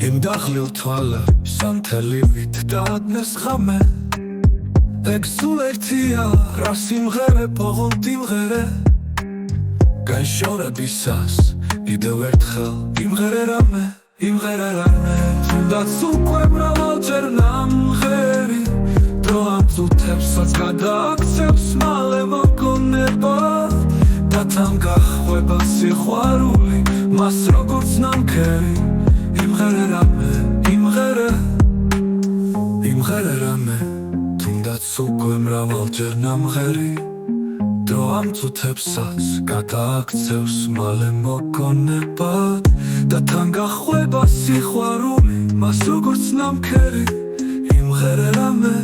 იმ დახლილ თვალა სანთელი ვით დაადნეს ღამე ეგ სულ ერთია რა სიმღერე პოღონდ იმღერე განშორებისას კიდევ ერთხელ იმღერე რამე თუნდაც უკვე მრავალჯერ ნამღერი დრო ამ წუთებსაც გადააქცევს მალე მოგონება და თან გახვება სიყვარული მას როგორც ნამქერი იმღერე რამე თუნდაც უკვე მრავალჯერ ნამღერი დრო ამ წუთებსაც გადააქცევს მალე მოგონება და თან გახვება სიყვარული მას როგორც ნამქერი იმღერე რამე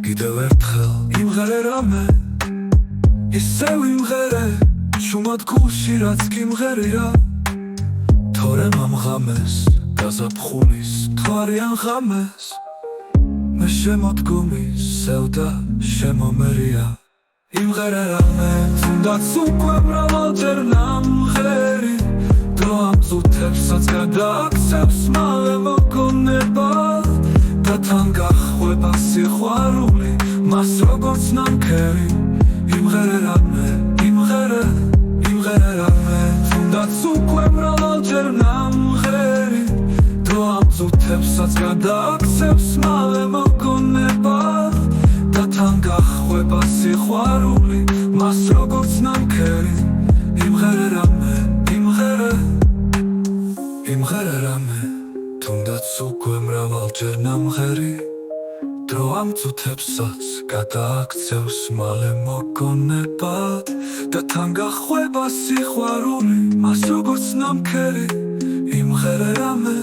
კიდევ ერთხელ იმღერე რამე ისევ იმღერე შუმად გულში რაც გიმღერია თორემ ამ ღამეს გაზაფხულის თვარიან ღამეს მე შემოდგომი სევდა შემომერია იმღერე რამე თუნდაც უკვე მრავალჯერ ნამღერი დრო ამ წუთებსაც გადააქცევს მალე მოგონება და თან გახვება სიყვარული მას როგორც ნამქერი იმღერე რამე თუნდაც უკვე მრავალჯერ ნამღერი დრო ამ წუთებსაც გადააქცევს მალე მოგონება და თან გახვება სიყვარული მას როგორც ნამქერი იმღერე რამე თუნდაც უკვე მრავალჯერ ნამღერი დრო ამ წუთებსაც გადააქცევს მალე მოგონება და თან გახვება სიყვარული მას როგორც ნამქერი იმღერე რამე